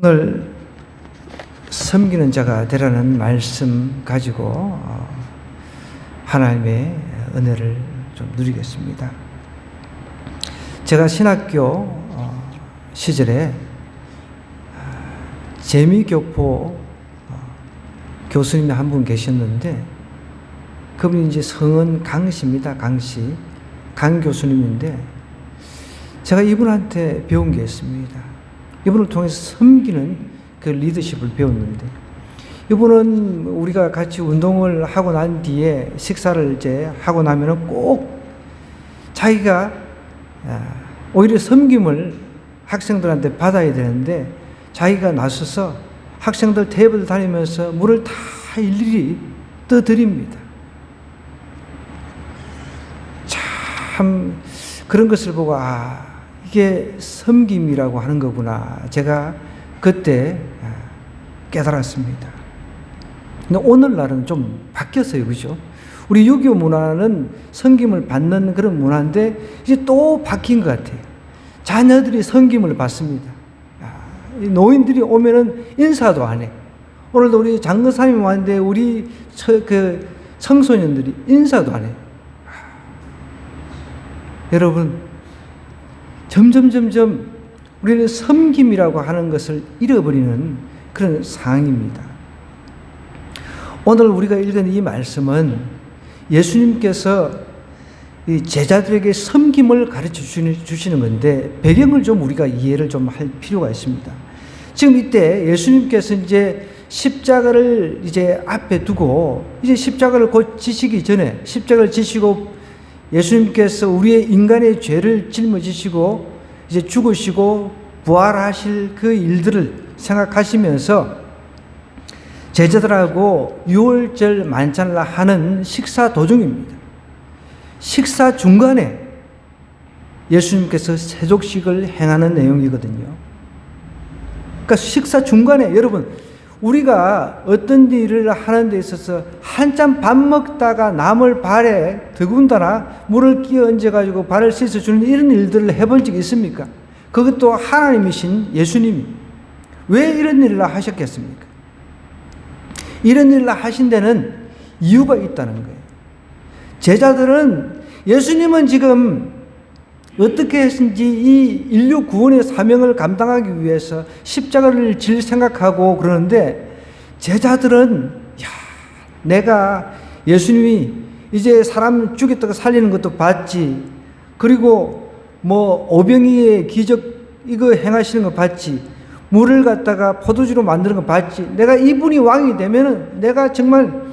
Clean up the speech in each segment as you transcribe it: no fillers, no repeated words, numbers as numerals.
오늘 섬기는 자가 되라는 말씀 가지고 하나님의 은혜를 좀 누리겠습니다. 제가 신학교 시절에 재미교포 교수님이 한 분 계셨는데, 그분이 이제 성은 강씨입니다. 강 교수님인데, 제가 이분한테 배운 게 있습니다. 이분을 통해서 섬기는 그 리더십을 배웠는데, 이분은 우리가 같이 운동을 하고 난 뒤에 식사를 이제 하고 나면은 꼭 자기가 오히려 섬김을 학생들한테 받아야 되는데, 자기가 나서서 학생들 테이블 다니면서 물을 다 일일이 떠드립니다. 참 그런 것을 보고 이게 섬김이라고 하는 거구나, 제가 그때 깨달았습니다. 근데 오늘날은 좀 바뀌었어요, 그죠? 우리 유교 문화는 섬김을 받는 그런 문화인데 이제 또 바뀐 것 같아요. 자녀들이 섬김을 받습니다. 노인들이 오면은 인사도 안 해. 오늘도 우리 장거사님 왔는데 우리 청소년들이 인사도 안 해. 여러분, 점점 우리는 섬김이라고 하는 것을 잃어버리는 그런 상황입니다. 오늘 우리가 읽은 이 말씀은 예수님께서 이 제자들에게 섬김을 가르쳐 주시는 건데, 배경을 좀 우리가 이해를 좀 할 필요가 있습니다. 지금 이때 예수님께서 이제 십자가를 이제 앞에 두고, 이제 십자가를 곧 지시기 전에, 십자가를 지시고 예수님께서 우리의 인간의 죄를 짊어지시고 이제 죽으시고 부활하실 그 일들을 생각하시면서 제자들하고 유월절 만찬을 하는 식사 도중입니다. 식사 중간에 예수님께서 세족식을 행하는 내용이거든요. 그러니까 식사 중간에, 여러분, 우리가 어떤 일을 하는 데 있어서 한참 밥 먹다가 남을 발에 더군다나 물을 끼어 얹어가지고 발을 씻어주는 이런 일들을 해본 적이 있습니까? 그것도 하나님이신 예수님이 왜 이런 일을 하셨겠습니까? 이런 일을 하신 데는 이유가 있다는 거예요. 제자들은 예수님은 지금 어떻게 했는지 이 인류 구원의 사명을 감당하기 위해서 십자가를 질 생각하고 그러는데, 제자들은 내가 예수님이 이제 사람 죽였다가 살리는 것도 봤지, 그리고 뭐 오병이의 기적 이거 행하시는 거 봤지, 물을 갖다가 포도주로 만드는 거 봤지, 내가 이분이 왕이 되면은 내가 정말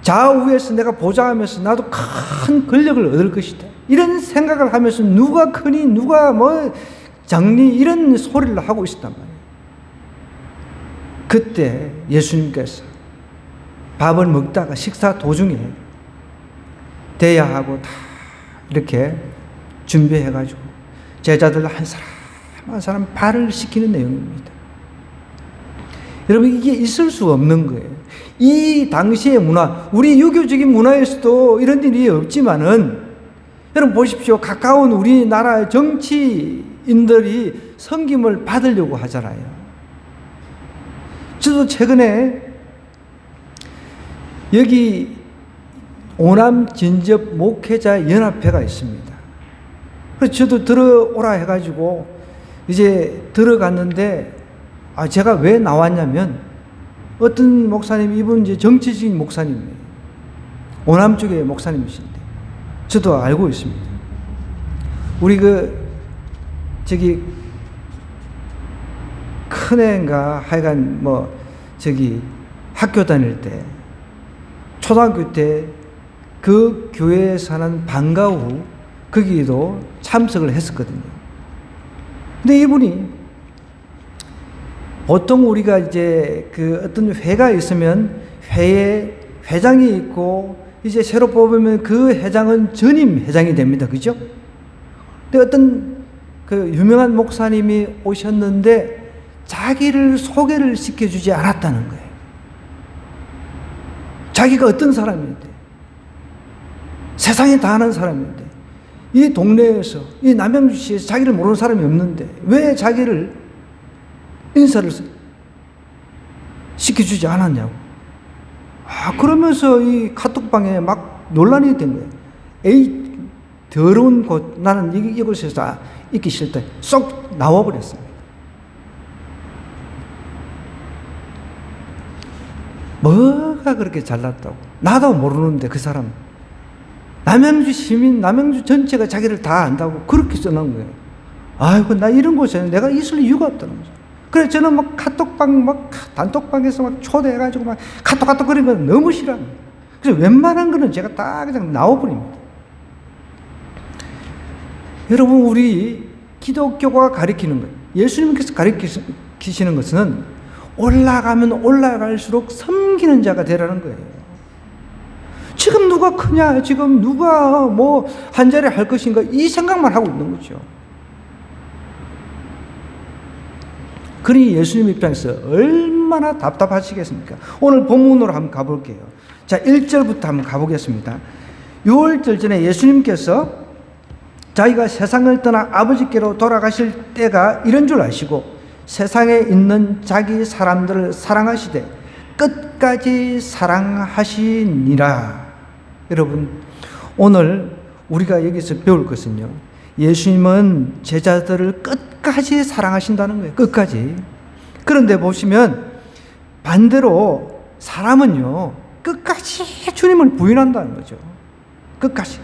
좌우에서 내가 보좌하면서 나도 큰 권력을 얻을 것이다, 이런 생각을 하면서 누가 크니 누가 뭐 장니 이런 소리를 하고 있었단 말이에요. 그때 예수님께서 밥을 먹다가 식사 도중에 대야하고 다 이렇게 준비해가지고 제자들 한 사람 한 사람 발을 씻기는 내용입니다. 여러분, 이게 있을 수 없는 거예요. 이 당시의 문화, 우리 유교적인 문화에서도 이런 일이 없지만은, 여러분 보십시오. 가까운 우리나라의 정치인들이 섬김을 받으려고 하잖아요. 저도 최근에 여기 오남 진접 목회자 연합회가 있습니다. 그래서 저도 들어오라 해가지고 이제 들어갔는데, 제가 왜 나왔냐면, 어떤 목사님, 이분 이제 정치적인 목사님이에요. 오남 쪽의 목사님이신데 저도 알고 있습니다. 우리 큰애인가 하여간 학교 다닐 때, 초등학교 때 그 교회에 사는 방과 후 거기도 참석을 했었거든요. 근데 이분이 보통 우리가 이제 어떤 회가 있으면 회에 회장이 있고 이제 새로 뽑으면 그 회장은 전임 회장이 됩니다. 그죠? 근데 어떤 유명한 목사님이 오셨는데 자기를 소개를 시켜주지 않았다는 거예요. 자기가 어떤 사람인데, 세상에 다 아는 사람인데, 이 동네에서, 이 남양주시에서 자기를 모르는 사람이 없는데 왜 자기를 인사를 시켜주지 않았냐고. 그러면서 이 카톡방에 막 논란이 된 거예요. 에이, 더러운 곳, 나는 이곳에서 있기 싫다. 쏙 나와버렸습니다. 뭐가 그렇게 잘났다고. 나도 모르는데 그 사람. 남양주 시민, 남양주 전체가 자기를 다 안다고 그렇게 써놓은 거예요. 아이고, 나 이런 곳에 내가 있을 이유가 없다는 거죠. 그래, 저는 막 카톡방, 막 단톡방에서 막 초대해가지고 막 카톡 거리는 거 너무 싫어합니다. 그래서 웬만한 거는 제가 다 그냥 나와버립니다. 여러분, 우리 기독교가 가리키는 거예요. 예수님께서 가리키시는 것은 올라가면 올라갈수록 섬기는 자가 되라는 거예요. 지금 누가 크냐, 지금 누가 뭐 한 자리 할 것인가, 이 생각만 하고 있는 거죠. 그러니 예수님 입장에서 얼마나 답답하시겠습니까? 오늘 본문으로 한번 가볼게요. 자, 1절부터 한번 가보겠습니다. 6월절 전에 예수님께서 자기가 세상을 떠나 아버지께로 돌아가실 때가 이런 줄 아시고 세상에 있는 자기 사람들을 사랑하시되 끝까지 사랑하시니라. 여러분, 오늘 우리가 여기서 배울 것은요, 예수님은 제자들을 끝까지 사랑하신다는 거예요. 끝까지. 그런데 보시면 반대로 사람은요, 끝까지 주님을 부인한다는 거죠. 끝까지.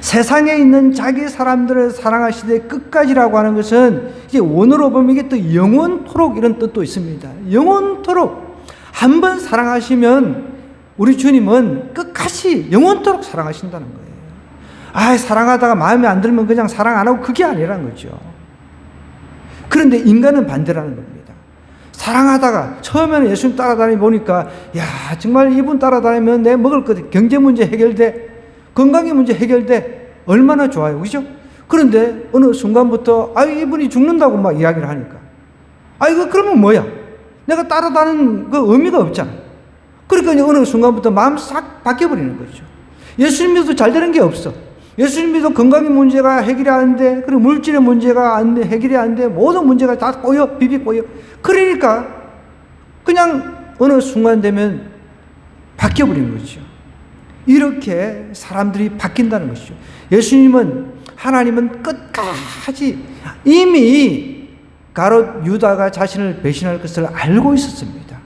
세상에 있는 자기 사람들을 사랑하시되 끝까지라고 하는 것은 이게 원어로 보면 이게 또 영원토록 이런 뜻도 있습니다. 영원토록. 한 번 사랑하시면 우리 주님은 끝까지 영원토록 사랑하신다는 거예요. 사랑하다가 마음에 안 들면 그냥 사랑 안 하고, 그게 아니라는 거죠. 그런데 인간은 반대라는 겁니다. 사랑하다가 처음에는 예수님 따라다니 보니까, 야, 정말 이분 따라다니면 내 먹을 것, 경제 문제 해결돼, 건강의 문제 해결돼, 얼마나 좋아요. 그죠? 그런데 어느 순간부터 이분이 죽는다고 막 이야기를 하니까, 이거 그러면 뭐야? 내가 따라다니는 그 의미가 없잖아. 그러니까 어느 순간부터 마음 싹 바뀌어버리는 거죠. 예수님 믿어도 잘 되는 게 없어. 예수님 믿어도 건강의 문제가 해결이 안 돼. 그리고 물질의 문제가 안 돼. 해결이 안 돼. 모든 문제가 다 꼬여. 비비 꼬여. 그러니까 그냥 어느 순간 되면 바뀌어버리는 거죠. 이렇게 사람들이 바뀐다는 것이죠. 예수님은, 하나님은 끝까지 이미 가롯 유다가 자신을 배신할 것을 알고 있었습니다.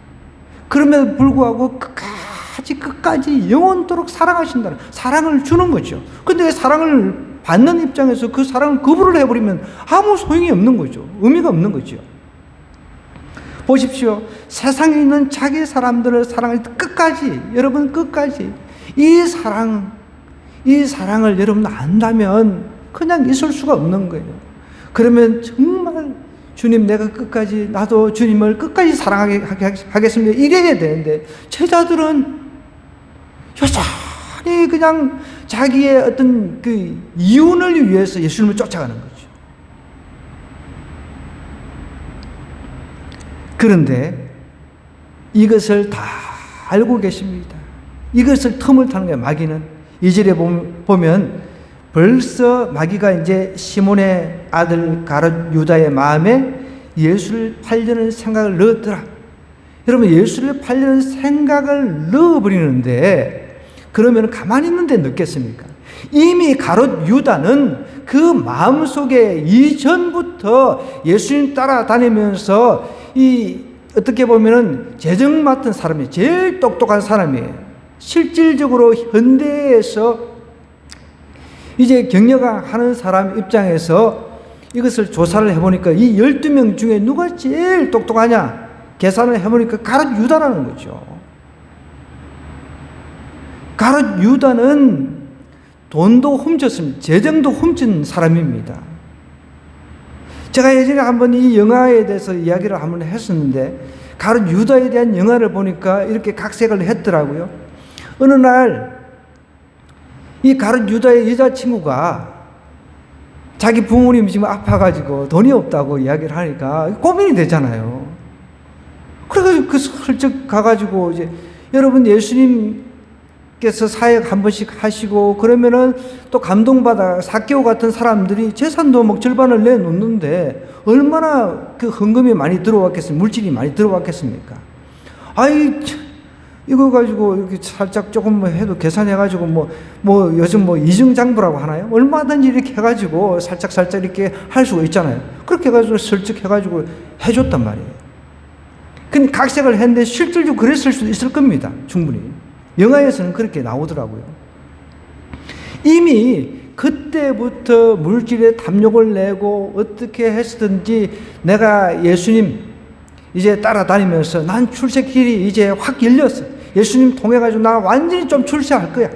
그럼에도 불구하고 끝까지 영원토록 사랑하신다는, 사랑을 주는 거죠. 근데 사랑을 받는 입장에서 그 사랑을 거부를 해버리면 아무 소용이 없는 거죠. 의미가 없는 거죠. 보십시오. 세상에 있는 자기 사람들을 사랑할 때 끝까지, 여러분 끝까지 이 사랑을 여러분 안다면 그냥 있을 수가 없는 거예요. 그러면 정말 주님, 내가 끝까지, 나도 주님을 끝까지 사랑하게 하겠습니다. 이래야 되는데, 제자들은 여전히 그냥 자기의 어떤 그 이윤을 위해서 예수님을 쫓아가는 거죠. 그런데 이것을 다 알고 계십니다. 이것을 틈을 타는 거예요, 마귀는. 2절에 보면 벌써 마귀가 이제 시몬의 아들 가롯 유다의 마음에 예수를 팔려는 생각을 넣었더라. 여러분, 예수를 팔려는 생각을 넣어버리는데, 그러면 가만히 있는데 넣겠습니까? 이미 가롯 유다는 그 마음속에 이전부터 예수님 따라다니면서 어떻게 보면은 재정 맡은 사람이 제일 똑똑한 사람이에요. 실질적으로 현대에서 이제 경영하는 사람 입장에서 이것을 조사를 해보니까 이 12명 중에 누가 제일 똑똑하냐 계산을 해보니까 가롯 유다라는 거죠. 가롯 유다는 돈도 훔쳤습니다. 재정도 훔친 사람입니다. 제가 예전에 한번 이 영화에 대해서 이야기를 한번 했었는데, 가롯 유다에 대한 영화를 보니까 이렇게 각색을 했더라고요. 어느 날 이 가롯 유다의 여자친구가 자기 부모님이 지금 아파가지고 돈이 없다고 이야기를 하니까 고민이 되잖아요. 그래가지고 그 슬쩍 가가지고 이제, 여러분 예수님 예수님께서 사역 한 번씩 하시고 그러면은 또 감동받아 삭개오 같은 사람들이 재산도 막 절반을 내놓는데 얼마나 그 헌금이 많이 들어왔겠습니까? 물질이 많이 들어왔겠습니까? 아이, 이거 가지고 이렇게 살짝 조금 해도 계산해가지고 뭐 요즘 뭐 이중장부라고 하나요? 얼마든지 이렇게 해가지고 살짝 이렇게 할 수가 있잖아요. 그렇게 해가지고 슬쩍 해가지고 해줬단 말이에요. 근데 각색을 했는데 실질적으로 그랬을 수도 있을 겁니다. 충분히. 영화에서는 그렇게 나오더라고요. 이미 그때부터 물질에 탐욕을 내고 어떻게 했든지 내가 예수님 이제 따라다니면서 난 출세길이 이제 확 열렸어. 예수님 통해가지고 나 완전히 좀 출세할 거야.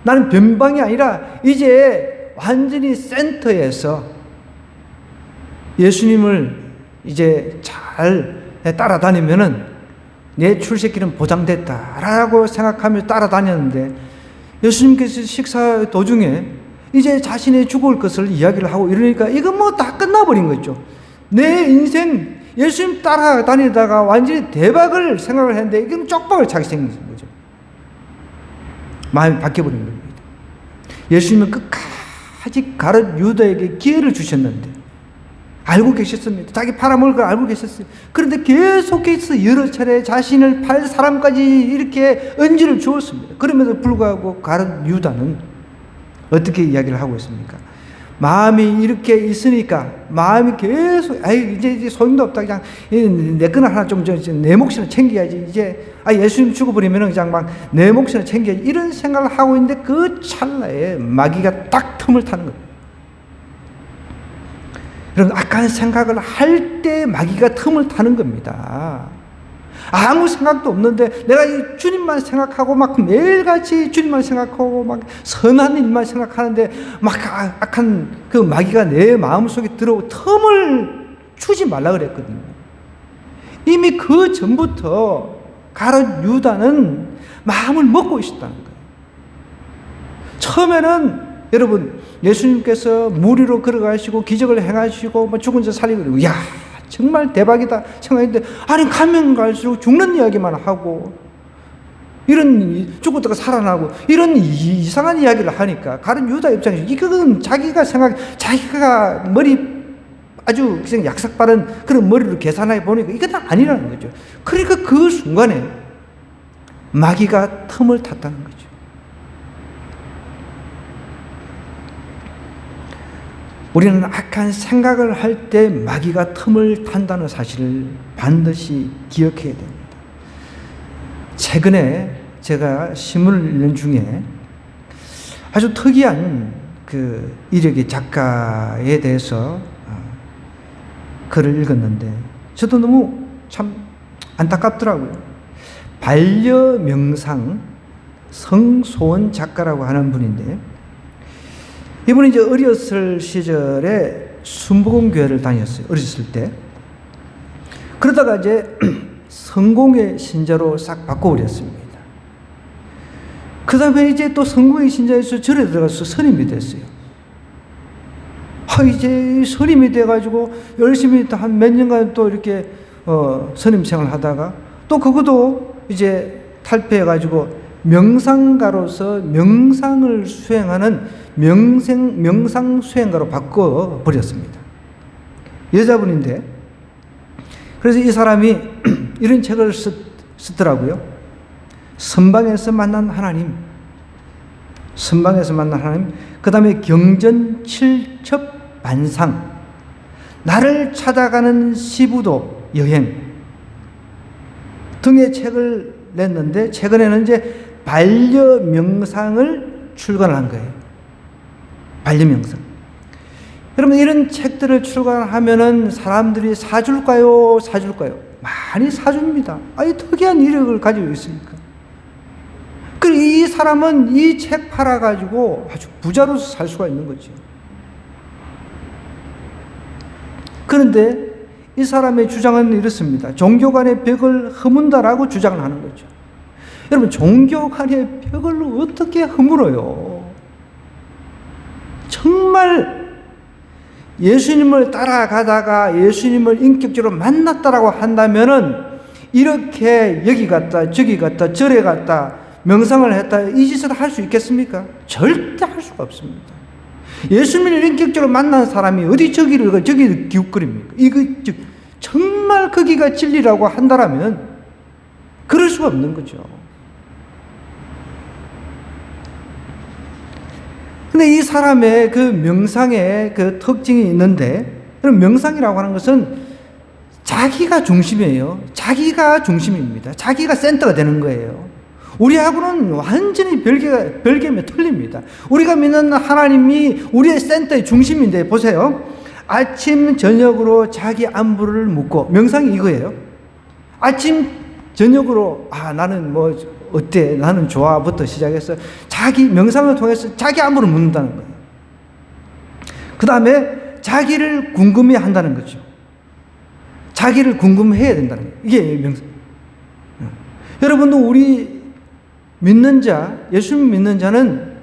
나는 변방이 아니라 이제 완전히 센터에서 예수님을 이제 잘 따라다니면은 내 출세길은 보장됐다라고 생각하며 따라다녔는데 예수님께서 식사 도중에 이제 자신의 죽을 것을 이야기를 하고 이러니까 이건 뭐 다 끝나버린 거죠. 내 인생 예수님 따라다니다가 완전히 대박을 생각을 했는데 이건 쪽박을 차게 생긴 거죠. 마음이 바뀌어버린 겁니다. 예수님은 끝까지 가룟 유다에게 기회를 주셨는데 알고 계셨습니다. 자기 팔아먹을 걸 알고 계셨어요. 그런데 계속해서 여러 차례 자신을 팔 사람까지 이렇게 언지를 주었습니다. 그럼에도 불구하고 가룟 유다는 어떻게 이야기를 하고 있습니까? 마음이 이렇게 있으니까 마음이 계속 이제 소용도 없다. 그냥 내 거나 하나 좀 내 몫이나 챙겨야지. 이제 예수님 죽어버리면 그냥 막 내 몫이나 챙겨야지. 이런 생각을 하고 있는데 그 찰나에 마귀가 딱 틈을 타는 겁니다. 여러분, 악한 생각을 할 때 마귀가 틈을 타는 겁니다. 아무 생각도 없는데 내가 이 주님만 생각하고 막 매일같이 주님만 생각하고 막 선한 일만 생각하는데 막 악한 그 마귀가 내 마음속에 들어오고 틈을 주지 말라 그랬거든요. 이미 그 전부터 가룟 유다는 마음을 먹고 있었다는 거예요. 처음에는 여러분, 예수님께서 물 위로 걸어가시고 기적을 행하시고 뭐 죽은 자 살리고 이야 정말 대박이다 생각했는데 아니 가면 갈수록 죽는 이야기만 하고 이런 죽었다가 살아나고 이런 이상한 이야기를 하니까 가룟 유다 입장에서 이건 자기가 머리 아주 그냥 약삭 빠른 그런 머리로 계산해 보니까 이건 아니라는 거죠. 그러니까 그 순간에 마귀가 틈을 탔다는 거죠. 우리는 악한 생각을 할 때 마귀가 틈을 탄다는 사실을 반드시 기억해야 됩니다. 최근에 제가 신문을 읽는 중에 아주 특이한 그 이력의 작가에 대해서 글을 읽었는데 저도 너무 참 안타깝더라고요. 반려명상 성소원 작가라고 하는 분인데 이분은 이제 어렸을 시절에 순복음교회를 다녔어요. 어렸을 때. 그러다가 이제 성공의 신자로 싹 바꿔버렸습니다. 그 다음에 이제 또 성공의 신자에서 절에 들어가서 선임이 됐어요. 이제 선임이 돼가지고 열심히 한 몇 년간 또 이렇게 선임 생활을 하다가 또 그것도 이제 탈피해가지고 명상가로서 명상을 수행하는 명상 수행가로 바꿔버렸습니다. 여자분인데 그래서 이 사람이 이런 책을 쓰더라고요. 선방에서 만난 하나님, 그 다음에 경전 칠첩 반상, 나를 찾아가는 시부도 여행 등의 책을 냈는데 최근에는 이제 반려명상을 출간한 거예요. 반려명상. 여러분, 이런 책들을 출간하면은 사람들이 사줄까요? 많이 사줍니다. 특이한 이력을 가지고 있으니까. 그리고 이 사람은 이 책 팔아가지고 아주 부자로서 살 수가 있는 거죠. 그런데 이 사람의 주장은 이렇습니다. 종교 간의 벽을 허문다라고 주장을 하는 거죠. 여러분, 종교 간의 벽을 어떻게 허물어요? 정말 예수님을 따라가다가 예수님을 인격적으로 만났다라고 한다면은 이렇게 여기 갔다 저기 갔다 절에 갔다 명상을 했다 이 짓을 할 수 있겠습니까? 절대 할 수가 없습니다. 예수님을 인격적으로 만난 사람이 어디 저기 기웃거립니까? 이거 정말 거기가 진리라고 한다라면 그럴 수가 없는 거죠. 근데 이 사람의 그 명상의 그 특징이 있는데, 그럼 명상이라고 하는 것은 자기가 중심이에요. 자기가 중심입니다. 자기가 센터가 되는 거예요. 우리하고는 완전히 별개며 틀립니다. 우리가 믿는 하나님이 우리의 센터의 중심인데, 보세요. 아침, 저녁으로 자기 안부를 묻고, 명상이 이거예요. 아침, 저녁으로, 나는 뭐, 어때? 나는 좋아?부터 시작해서 자기 명상을 통해서 자기 안부를 묻는다는 거예요. 그 다음에 자기를 궁금해 한다는 거죠. 자기를 궁금해야 된다는 거예요. 이게 명상. 여러분도 우리 믿는 자, 예수님 믿는 자는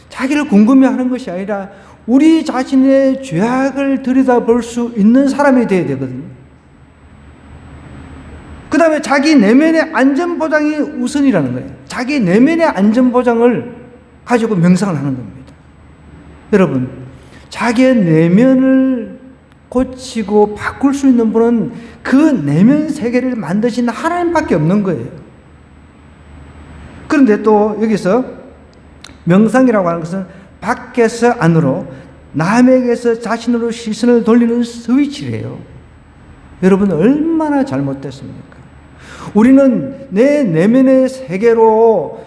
자기를 궁금해 하는 것이 아니라 우리 자신의 죄악을 들여다볼 수 있는 사람이 되어야 되거든요. 그 다음에 자기 내면의 안전보장이 우선이라는 거예요. 자기 내면의 안전보장을 가지고 명상을 하는 겁니다. 여러분, 자기의 내면을 고치고 바꿀 수 있는 분은 그 내면 세계를 만드신 하나님밖에 없는 거예요. 그런데 또 여기서 명상이라고 하는 것은 밖에서 안으로, 남에게서 자신으로 시선을 돌리는 스위치래요. 여러분, 얼마나 잘못됐습니까? 우리는 내 내면의 세계로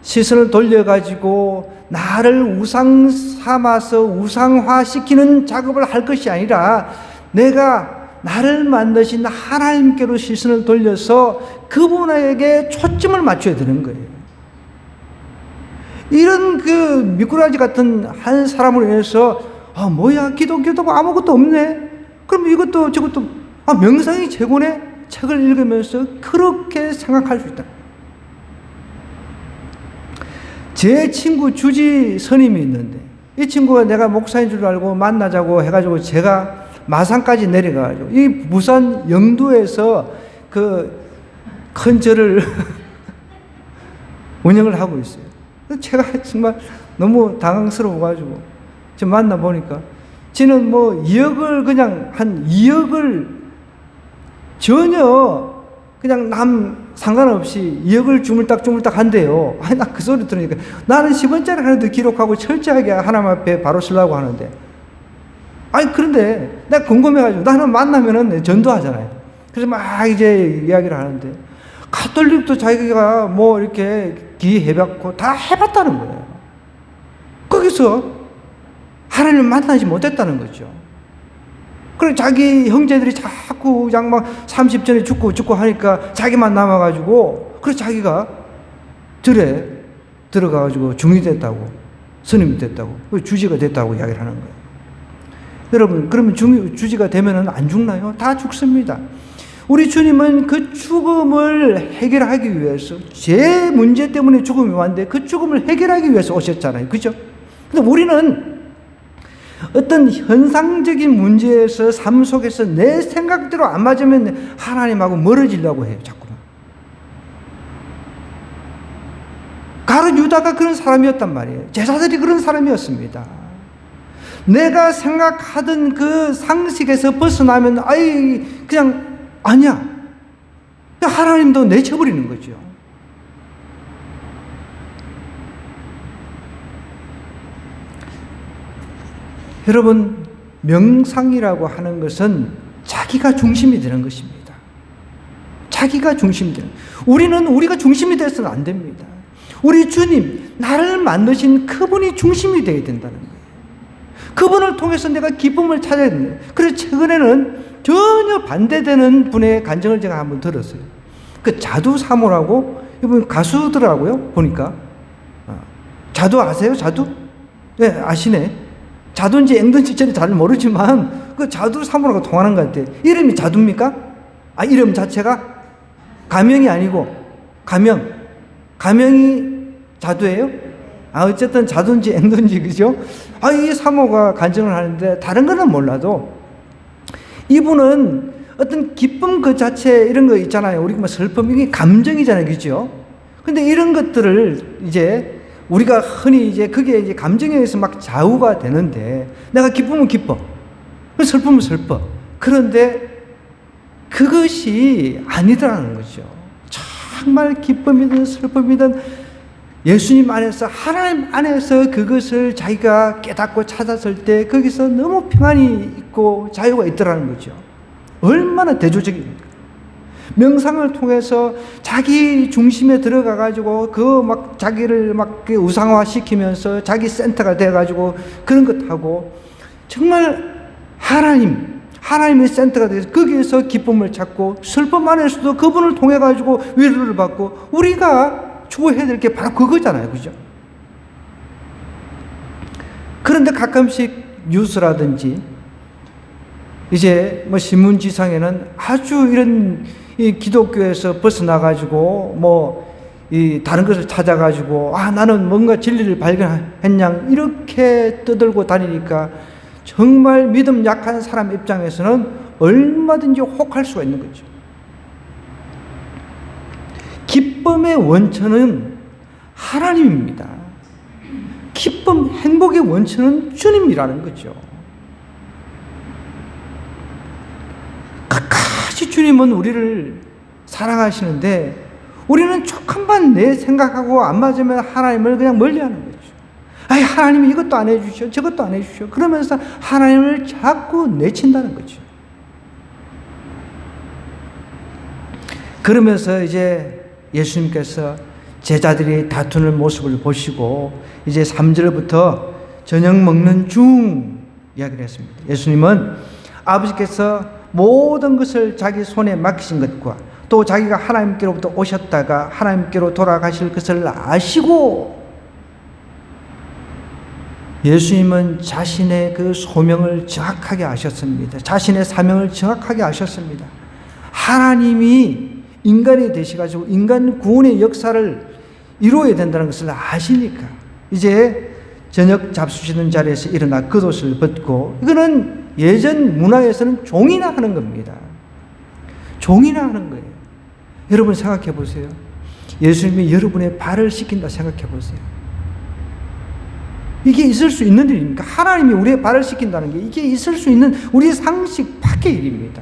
시선을 돌려가지고 나를 우상 삼아서 우상화시키는 작업을 할 것이 아니라 내가 나를 만드신 하나님께로 시선을 돌려서 그분에게 초점을 맞춰야 되는 거예요. 이런 그 미꾸라지 같은 한 사람으로 인해서 뭐야, 기독교도 아무것도 없네. 그럼 이것도 저것도 명상이 최고네. 책을 읽으면서 그렇게 생각할 수 있다. 제 친구 주지 스님이 있는데, 이 친구가 내가 목사인 줄 알고 만나자고 해가지고 제가 마산까지 내려가가지고 이 부산 영도에서 그 큰 절을 운영을 하고 있어요. 제가 정말 너무 당황스러워가지고 저 만나보니까 지는 뭐 2억을 그냥 한 2억을 전혀 그냥 남 상관없이 2억을 주물딱 한대요. 나 그 소리 들으니까 나는 10원짜리 하나도 기록하고 철저하게 하나님 앞에 바로 쓰려고 하는데, 그런데 내가 궁금해가지고 나는 만나면은 전도하잖아요. 그래서 막 이제 이야기를 하는데, 가톨릭도 자기가 뭐 이렇게 기해봤고 다 해봤다는 거예요. 거기서 하나님을 만나지 못했다는 거죠. 그래, 자기 형제들이 자꾸 그냥 막 30전에 죽고 하니까 자기만 남아가지고, 그래, 자기가 절에 들어가가지고 중이 됐다고, 스님이 됐다고, 주지가 됐다고 이야기를 하는 거예요. 여러분, 그러면 주지가 되면은 안 죽나요? 다 죽습니다. 우리 주님은 그 죽음을 해결하기 위해서, 제 문제 때문에 죽음이 왔는데 그 죽음을 해결하기 위해서 오셨잖아요. 그죠? 근데 우리는 어떤 현상적인 문제에서 삶 속에서 내 생각대로 안 맞으면 하나님하고 멀어지려고 해요. 자꾸만. 가룟 유다가 그런 사람이었단 말이에요. 제자들이 그런 사람이었습니다. 내가 생각하던 그 상식에서 벗어나면 그냥 아니야. 하나님도 내쳐버리는 거죠. 여러분, 명상이라고 하는 것은 자기가 중심이 되는 것입니다. 자기가 중심이 되는. 우리는 우리가 중심이 돼서는 안 됩니다. 우리 주님, 나를 만드신 그분이 중심이 되어야 된다는 거예요. 그분을 통해서 내가 기쁨을 찾아야 된다. 그래서 최근에는 전혀 반대되는 분의 간증을 제가 한번 들었어요. 그 자두 사모라고, 이분 가수더라고요, 보니까. 자두 아세요? 자두? 네, 아시네. 자두인지 앵두인지 저는 잘 모르지만 그 자두 사모라고 통하는 것 같아요. 이름이 자두입니까? 이름 자체가? 가명이 아니고 가명이 자두예요? 어쨌든 자두인지 앵두인지, 그죠? 이 사모가 간증을 하는데 다른 거는 몰라도 이분은 어떤 기쁨 그 자체 이런 거 있잖아요. 우리 뭐 슬픔, 이게 감정이잖아요. 그죠? 근데 이런 것들을 이제 우리가 흔히 이제 그게 이제 감정에 의해서 막 좌우가 되는데, 내가 기쁘면 기뻐, 슬프면 슬퍼. 그런데 그것이 아니더라는 거죠. 정말 기쁨이든 슬픔이든 예수님 안에서, 하나님 안에서 그것을 자기가 깨닫고 찾았을 때 거기서 너무 평안이 있고 자유가 있더라는 거죠. 얼마나 대조적입니까? 명상을 통해서 자기 중심에 들어가 가지고 그 막 자기를 막 우상화 시키면서 자기 센터가 돼 가지고 그런 것하고, 정말 하나님의 센터가 돼서 거기에서 기쁨을 찾고, 슬픔 안에서도 그분을 통해 가지고 위로를 받고, 우리가 추구해야 될 게 바로 그거잖아요. 그죠? 그런데 가끔씩 뉴스라든지 이제 뭐 신문지상에는 아주 이런 이 기독교에서 벗어나가지고 뭐 이 다른 것을 찾아가지고, 나는 뭔가 진리를 발견했냐 이렇게 떠들고 다니니까 정말 믿음 약한 사람 입장에서는 얼마든지 혹할 수가 있는 거죠. 기쁨의 원천은 하나님입니다. 기쁨, 행복의 원천은 주님이라는 거죠. 끝까지 주님은 우리를 사랑하시는데, 우리는 조금만 내 생각하고 안 맞으면 하나님을 그냥 멀리하는 거죠. 하나님이 이것도 안 해주셔, 저것도 안 해주셔. 그러면서 하나님을 자꾸 내친다는 거죠. 그러면서 이제 예수님께서 제자들이 다투는 모습을 보시고 이제 3절부터 저녁 먹는 중 이야기를 했습니다. 예수님은 아버지께서 모든 것을 자기 손에 맡기신 것과 또 자기가 하나님께로부터 오셨다가 하나님께로 돌아가실 것을 아시고, 예수님은 자신의 그 소명을 정확하게 아셨습니다. 자신의 사명을 정확하게 아셨습니다. 하나님이 인간이 되셔가지고 인간 구원의 역사를 이루어야 된다는 것을 아시니까 이제 저녁 잡수시는 자리에서 일어나 겉옷을 벗고, 이거는 예전 문화에서는 종이나 하는 겁니다. 종이나 하는 거예요. 여러분 생각해 보세요. 예수님이 여러분의 발을 씻긴다 생각해 보세요. 이게 있을 수 있는 일입니까? 하나님이 우리의 발을 씻긴다는 게 이게 있을 수 있는 우리의 상식 밖의 일입니다.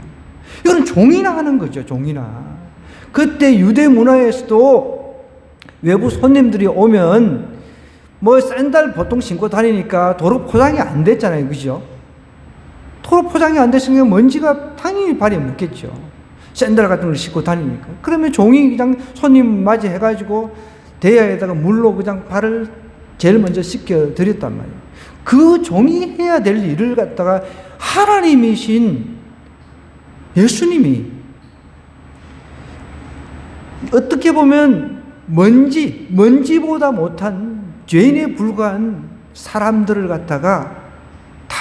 이건 종이나 하는 거죠. 종이나. 그때 유대 문화에서도 외부 손님들이 오면 뭐 샌들 보통 신고 다니니까 도로 포장이 안 됐잖아요. 그죠? 도로 포장이 안 됐으면 먼지가 당연히 발에 묻겠죠. 샌들 같은 걸 신고 다니니까. 그러면 종이 그냥 손님 맞이해가지고 대야에다가 물로 그냥 발을 제일 먼저 씻겨 드렸단 말이에요. 그 종이 해야 될 일을 갖다가 하나님이신 예수님이 어떻게 보면 먼지보다 못한 죄인에 불과한 사람들을 갖다가 다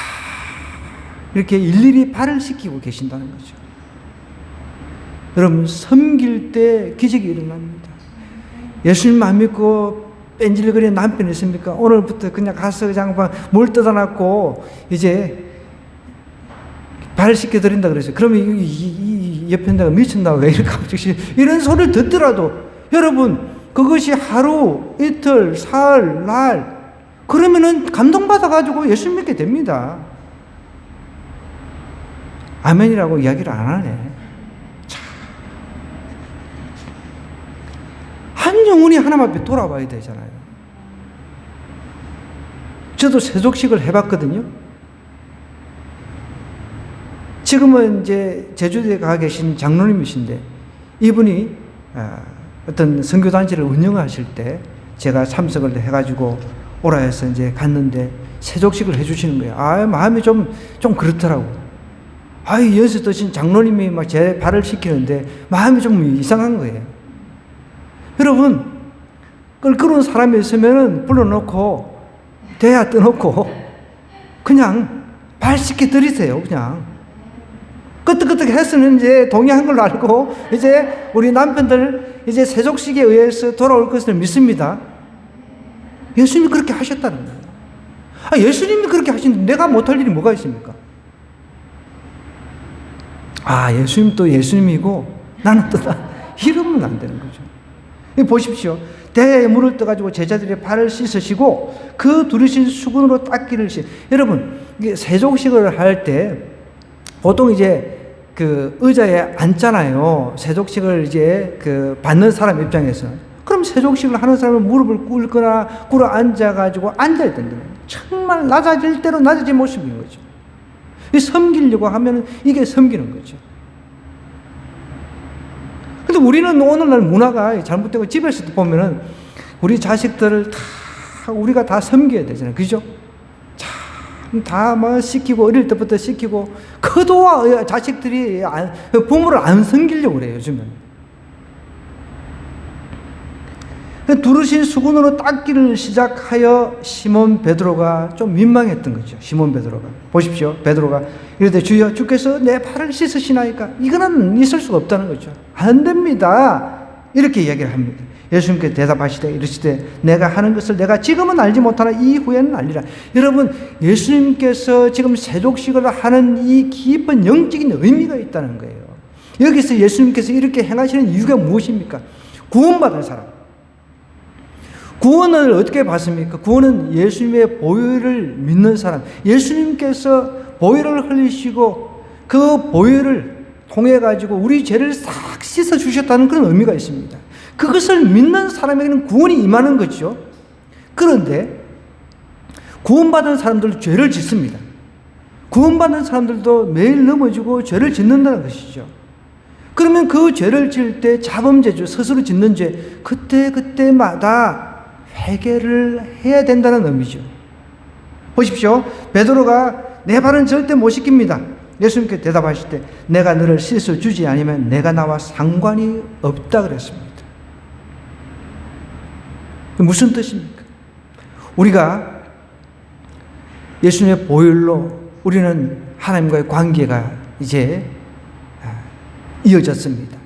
이렇게 일일이 발을 씻기고 계신다는 거죠. 여러분, 섬길 때 기적이 일어납니다. 예수님 안 믿고 뺀질거리는 남편이 있습니까? 오늘부터 그냥 가서 그냥 물 뜯어놨고 이제 발을 씻겨드린다 그랬어요. 그러면 이 옆에 내가 미쳤나 왜 이렇게 갑자기 이런 소리를 듣더라도, 여러분 그것이 하루, 이틀, 사흘, 날 그러면은 감동받아가지고 예수 믿게 됩니다. 아멘이라고 이야기를 안 하네. 한 영혼이 하나님 앞에 돌아와야 되잖아요. 저도 세족식을 해봤거든요. 지금은 이제 제주도에 가 계신 장로님이신데, 이분이 어떤 선교단체를 운영하실 때 제가 참석을 해가지고 오라 해서 이제 갔는데 세족식을 해주시는 거예요. 마음이 좀 그렇더라고. 연세 드신 장로님이 막 제 발을 씻기는데 마음이 좀 이상한 거예요. 여러분, 껄끄러운 사람이 있으면은 불러놓고 대야 떠놓고 그냥 발 씻겨 드리세요. 그냥 끄떡끄떡 했으면 이제 동의한 걸로 알고 이제 우리 남편들 이제 세족식에 의해서 돌아올 것을 믿습니다. 예수님이 그렇게 하셨다는 거예요. 예수님이 그렇게 하시는데 내가 못할 일이 뭐가 있습니까? 예수님 또 예수님이고 나는 또 이러면 안 되는 거죠. 보십시오. 대야에 물을 떠가지고 제자들의 발을 씻으시고 그 두르신 수건으로 닦기를 여러분, 이게 세족식을 할 때 보통 이제 그 의자에 앉잖아요. 세족식을 이제 그 받는 사람 입장에서. 그럼 세족식을 하는 사람은 무릎을 꿇어 앉아가지고 앉아야 된다. 정말 낮아질 대로 낮아진 모습인 거죠. 섬기려고 하면 이게 섬기는 거죠. 근데 우리는 오늘날 문화가 잘못되고 집에서도 보면은 우리 자식들을 우리가 다 섬겨야 되잖아요. 그죠? 다 뭐 시키고, 어릴 때부터 시키고, 커도 자식들이 부모를 안 섬기려고 그래요, 요즘은. 두르신 수건으로 닦기를 시작하여 시몬 베드로가 좀 민망했던 거죠. 시몬 베드로가. 보십시오. 베드로가 이르되 주여 주께서 내 발을 씻으시나이까? 이거는 있을 수가 없다는 거죠. 안 됩니다. 이렇게 이야기를 합니다. 예수님께 대답하시되 이르시되 내가 하는 것을 내가 지금은 알지 못하나 이후에는 알리라. 여러분, 예수님께서 지금 세족식을 하는 이 깊은 영적인 의미가 있다는 거예요. 여기서 예수님께서 이렇게 행하시는 이유가 무엇입니까? 구원받은 사람. 구원을 어떻게 받습니까? 구원은 예수님의 보혈을 믿는 사람. 예수님께서 보혈을 흘리시고 그 보혈을 통해 가지고 우리 죄를 싹 씻어 주셨다는 그런 의미가 있습니다. 그것을 믿는 사람에게는 구원이 임하는 거죠. 그런데 구원받은 사람들도 죄를 짓습니다. 구원받은 사람들도 매일 넘어지고 죄를 짓는다는 것이죠. 그러면 그 죄를 지을 때 자범죄죠. 스스로 짓는 죄. 그때마다 회개를 해야 된다는 의미죠. 보십시오. 베드로가 내 발은 절대 못 씻깁니다. 예수님께 대답하실 때 내가 너를 씻어주지 않으면 내가 나와 상관이 없다 그랬습니다. 무슨 뜻입니까? 우리가 예수님의 보혈로 우리는 하나님과의 관계가 이제 이어졌습니다.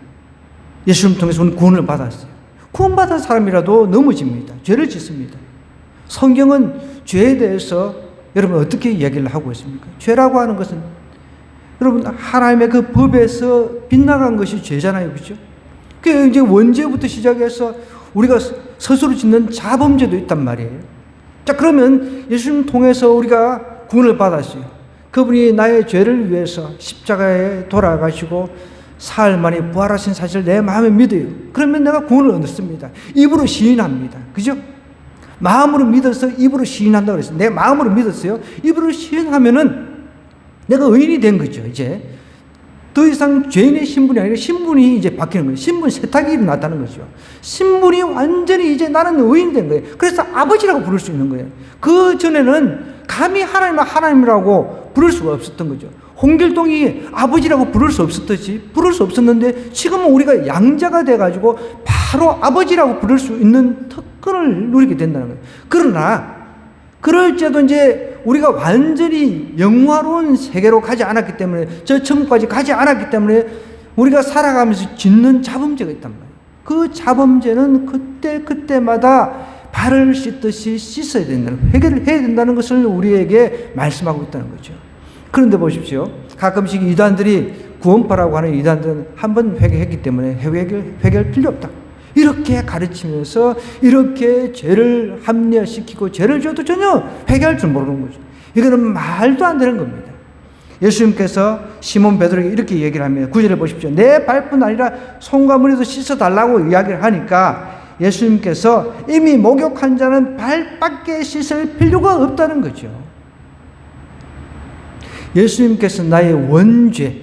예수님 통해서 우리는 구원을 받았어요. 구원받은 사람이라도 넘어집니다. 죄를 짓습니다. 성경은 죄에 대해서 여러분 어떻게 이야기를 하고 있습니까? 죄라고 하는 것은 여러분 하나님의 그 법에서 빗나간 것이 죄잖아요. 그렇죠? 그 이제 원죄부터 시작해서 우리가 스스로 짓는 자범죄도 있단 말이에요. 자, 그러면 예수님 통해서 우리가 구원을 받았어요. 그분이 나의 죄를 위해서 십자가에 돌아가시고 사흘 만에 부활하신 사실을 내 마음에 믿어요. 그러면 내가 구원을 얻습니다. 입으로 시인합니다. 그죠? 마음으로 믿어서 입으로 시인한다고 그랬어요. 내 마음으로 믿었어요. 입으로 시인하면은 내가 의인이 된 거죠. 이제 더 이상 죄인의 신분이 아니라 신분이 이제 바뀌는 거예요. 신분 세탁이 일어났다는 거죠. 신분이 완전히 이제 나는 의인이 된 거예요. 그래서 아버지라고 부를 수 있는 거예요. 그 전에는 감히 하나님이라고 부를 수가 없었던 거죠. 홍길동이 아버지라고 부를 수 없었는데 지금은 우리가 양자가 돼가지고 바로 아버지라고 부를 수 있는 특권을 누리게 된다는 거예요. 그러나 그럴지라도 이제 우리가 완전히 영화로운 세계로 가지 않았기 때문에 저 천국까지 가지 않았기 때문에 우리가 살아가면서 짓는 자범죄가 있단 말이에요. 그 자범죄는 그때마다 발을 씻듯이 씻어야 된다는, 회개를 해야 된다는 것을 우리에게 말씀하고 있다는 거죠. 그런데 보십시오. 가끔씩 이단들이 구원파라고 하는 이단들은 한 번 회개했기 때문에 회개할 필요 없다. 이렇게 가르치면서 이렇게 죄를 합리화시키고 죄를 져도 전혀 회개할 줄 모르는 거죠. 이거는 말도 안 되는 겁니다. 예수님께서 시몬 베드로에게 이렇게 얘기를 합니다. 9절에 보십시오. 내 발뿐 아니라 손과 머리도 씻어달라고 이야기를 하니까 예수님께서 이미 목욕한 자는 발밖에 씻을 필요가 없다는 거죠. 예수님께서 나의 원죄,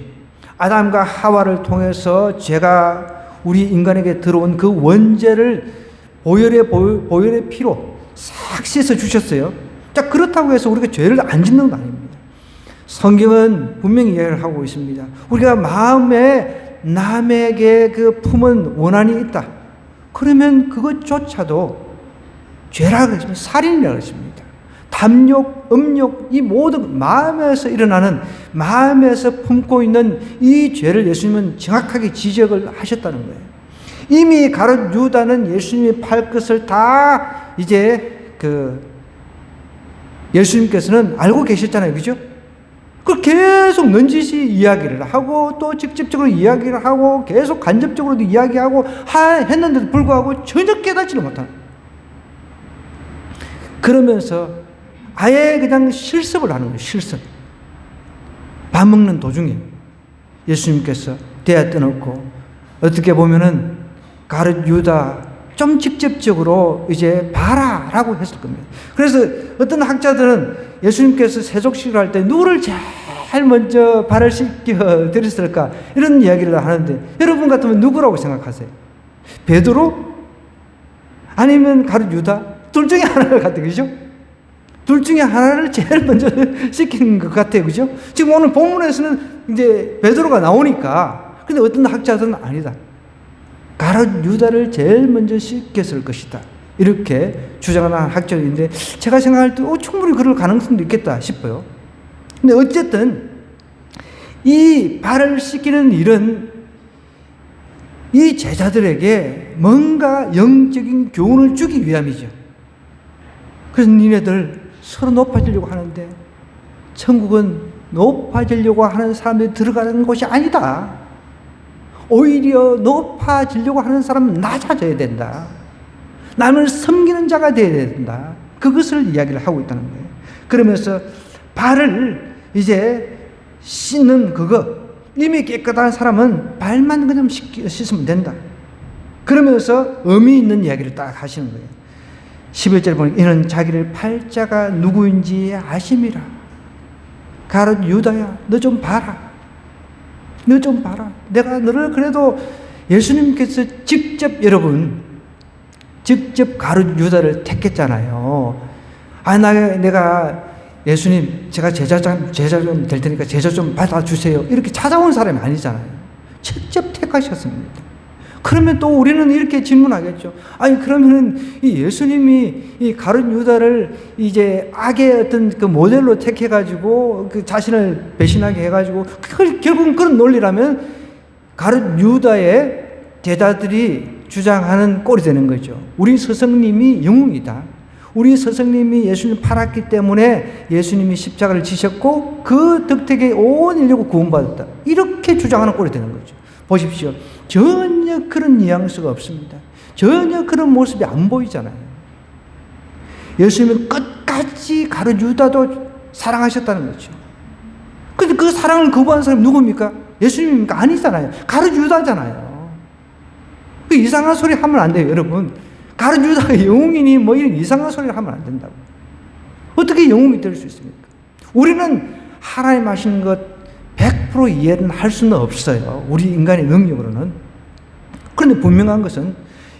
아담과 하와를 통해서 죄가 우리 인간에게 들어온 그 원죄를 보혈의 피로 싹 씻어 주셨어요. 자, 그렇다고 해서 우리가 죄를 안 짓는 건 아닙니다. 성경은 분명히 이야기를 하고 있습니다. 우리가 마음에 남에게 그 품은 원한이 있다. 그러면 그것조차도 죄라고 했습니다. 살인이라고 했습니다. 탐욕, 음욕, 이 모든 마음에서 일어나는, 마음에서 품고 있는 이 죄를 예수님은 정확하게 지적을 하셨다는 거예요. 이미 가룟 유다는 예수님이 팔 것을 다 이제 예수님께서는 알고 계셨잖아요. 그죠? 그걸 계속 넌지시 이야기를 하고 또 직접적으로 이야기를 하고 계속 간접적으로도 이야기하고 했는데도 불구하고 전혀 깨닫지를 못하는. 그러면서 아예 그냥 실습을 하는 거예요. 실습. 밥 먹는 도중에 예수님께서 대야 떠놓고 어떻게 보면은 가룟 유다 좀 직접적으로 이제 봐라라고 했을 겁니다. 그래서 어떤 학자들은 예수님께서 세족식을 할 때 누구를 제일 먼저 발을 씻겨 드렸을까 이런 이야기를 하는데 여러분 같으면 누구라고 생각하세요? 베드로? 아니면 가룟 유다? 둘 중에 하나를 같아요. 그죠? 둘 중에 하나를 제일 먼저 시키는 것 같아요. 그죠? 지금 오늘 본문에서는 이제 베드로가 나오니까 근데 어떤 학자들은 아니다. 가룟 유다를 제일 먼저 씻겼을 것이다. 이렇게 주장하는 학자인데 제가 생각할 때 충분히 그럴 가능성도 있겠다 싶어요. 근데 어쨌든 이 발을 씻기는 일은 이 제자들에게 뭔가 영적인 교훈을 주기 위함이죠. 그래서 니네들 서로 높아지려고 하는데 천국은 높아지려고 하는 사람들이 들어가는 곳이 아니다. 오히려 높아지려고 하는 사람은 낮아져야 된다. 남을 섬기는 자가 되어야 된다. 그것을 이야기를 하고 있다는 거예요. 그러면서 발을 이제 씻는 그거, 이미 깨끗한 사람은 발만 그냥 씻으면 된다. 그러면서 의미 있는 이야기를 딱 하시는 거예요. 11절 보니 이는 자기를 팔자가 누구인지 아심이라. 가룟 유다야, 너 좀 봐라. 너 좀 봐라. 내가 너를 그래도 예수님께서 직접 직접 가룟 유다를 택했잖아요. 내가 예수님, 제가 제자 좀 될 테니까 제자 좀 받아주세요. 이렇게 찾아온 사람이 아니잖아요. 직접 택하셨습니다. 그러면 또 우리는 이렇게 질문하겠죠. 아니, 그러면은 이 예수님이 이 가룟 유다를 이제 악의 어떤 그 모델로 택해가지고 그 자신을 배신하게 해가지고 결국은 그런 논리라면 가룟 유다의 제자들이 주장하는 꼴이 되는 거죠. 우리 스승님이 영웅이다. 우리 스승님이 예수님 팔았기 때문에 예수님이 십자가를 지셨고 그 덕택에 온 인류가 구원받았다. 이렇게 주장하는 꼴이 되는 거죠. 보십시오. 전혀 그런 뉘앙스가 없습니다. 전혀 그런 모습이 안 보이잖아요. 예수님은 끝까지 가룟 유다도 사랑하셨다는 거죠. 근데 그 사랑을 거부한 사람이 누굽니까? 예수님입니까? 아니잖아요. 가룟 유다잖아요. 그 이상한 소리 하면 안 돼요, 여러분. 가룟 유다가 영웅이니 뭐 이런 이상한 소리를 하면 안 된다고. 어떻게 영웅이 될 수 있습니까? 우리는 하나님 하시는 것 100% 이해는 할 수는 없어요. 우리 인간의 능력으로는. 그런데 분명한 것은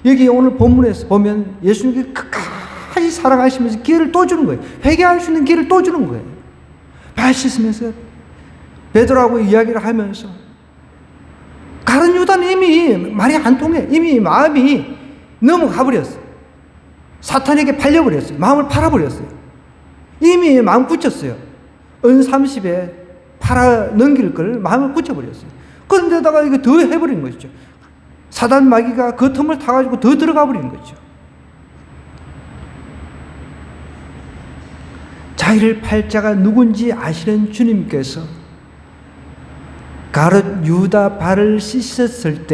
여기 오늘 본문에서 보면 예수님이 끝까지 살아가시면서 기회를 또 주는 거예요. 회개할 수 있는 기회를 또 주는 거예요. 발 씻으면서 베드로하고 이야기를 하면서 가룟 유다는 이미 말이 안 통해. 이미 마음이 넘어가 버렸어요. 사탄에게 팔려버렸어요. 마음을 팔아버렸어요. 이미 마음 굳혔어요. 은 30에 팔아 넘길 걸 마음을 굳혀버렸어요. 그런데다가 이거 더 해버린 것이죠. 사단 마귀가 그 틈을 타가지고 더 들어가 버린 거죠. 자기를 팔자가 누군지 아시는 주님께서 가룟 유다 발을 씻기실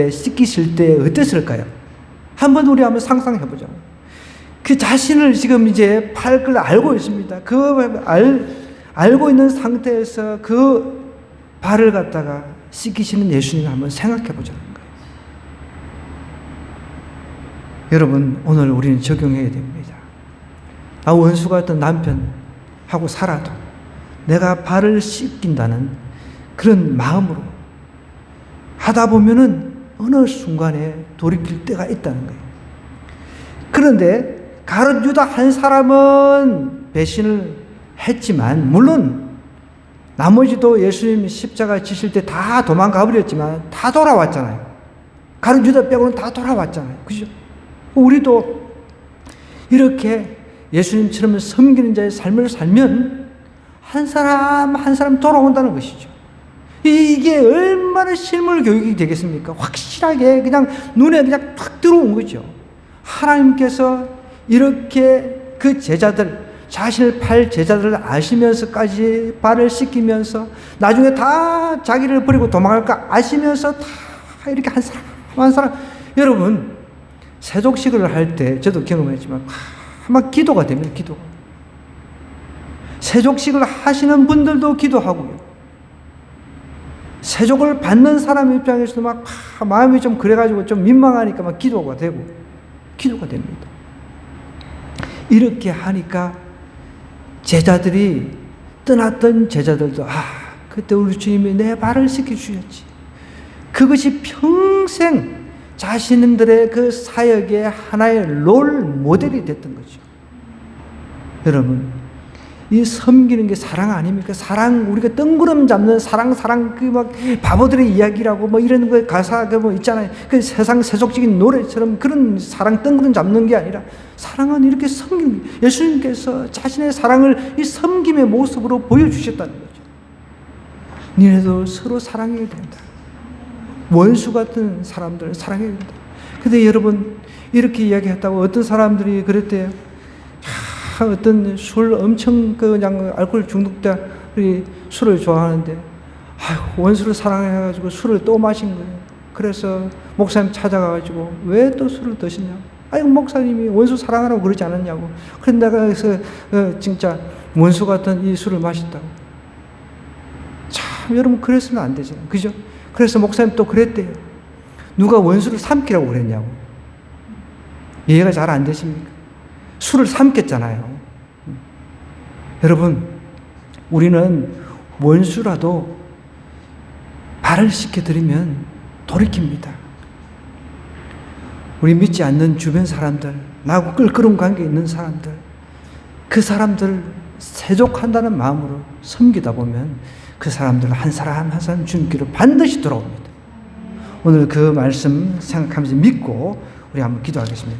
때 어땠을까요? 한번 우리 한번 상상해보자. 그 자신을 지금 이제 팔 걸 알고 있습니다. 알고 있는 상태에서 그 발을 갖다가 씻기시는 예수님을 한번 생각해보자는 거예요. 여러분, 오늘 우리는 적용해야 됩니다. 나 원수 같은 남편하고 살아도 내가 발을 씻긴다는 그런 마음으로 하다 보면은 어느 순간에 돌이킬 때가 있다는 거예요. 그런데 가룟 유다 한 사람은 배신을 했지만, 물론 나머지도 예수님 십자가 지실 때 다 도망가 버렸지만 다 돌아왔잖아요. 가룟 유다 빼고는 다 돌아왔잖아요. 그죠? 우리도 이렇게 예수님처럼 섬기는 자의 삶을 살면 한 사람 한 사람 돌아온다는 것이죠. 이게 얼마나 실물 교육이 되겠습니까? 확실하게 그냥 눈에 그냥 탁 들어온 거죠. 하나님께서 이렇게 그 제자들, 자신을 팔 제자들을 아시면서까지 발을 씻기면서 나중에 다 자기를 버리고 도망갈 거 아시면서 다 이렇게 한 사람 한 사람. 여러분 세족식을 할 때 저도 경험했지만 막 기도가 됩니다. 기도가. 세족식을 하시는 분들도 기도하고요. 세족을 받는 사람 입장에서도 막 마음이 좀 그래가지고 좀 민망하니까 막 기도가 되고 기도가 됩니다. 이렇게 하니까 제자들이 떠났던 제자들도 그때 우리 주님이 내 발을 씻겨주셨지. 그것이 평생 자신들의 그 사역의 하나의 롤 모델이 됐던 거죠. 여러분 이 섬기는 게 사랑 아닙니까? 사랑, 우리가 뜬구름 잡는 사랑, 그 막 바보들의 이야기라고 뭐 이런 거 가사 그 뭐 있잖아요. 그 세상 세속적인 노래처럼 그런 사랑 뜬구름 잡는 게 아니라 사랑은 이렇게 섬기는 게, 예수님께서 자신의 사랑을 이 섬김의 모습으로 보여주셨다는 거죠. 니네도 서로 사랑해야 된다. 원수 같은 사람들은 사랑해야 된다. 근데 여러분 이렇게 이야기했다고 어떤 사람들이 그랬대요. 어떤 술 엄청 그냥 알코올 중독자들이 술을 좋아하는데 원수를 사랑해가지고 술을 또 마신 거예요. 그래서 목사님 찾아가가지고 왜 또 술을 드시냐고. 목사님이 원수 사랑하라고 그러지 않았냐고. 그런데 내가 그래서 진짜 원수 같은 이 술을 마신다고. 참 여러분 그랬으면 안 되잖아요. 그죠? 그래서 목사님 또 그랬대요. 누가 원수를 삼키라고 그랬냐고. 이해가 잘 안 되십니까? 술을 삼켰잖아요. 여러분, 우리는 원수라도 발을 씻겨드리면 돌이킵니다. 우리 믿지 않는 주변 사람들, 나하고 끈끈한 관계에 있는 사람들, 그 사람들 세족한다는 마음으로 섬기다 보면 그 사람들 한 사람 한 사람 주님께로 반드시 돌아옵니다. 오늘 그 말씀 생각하면서 믿고 우리 한번 기도하겠습니다.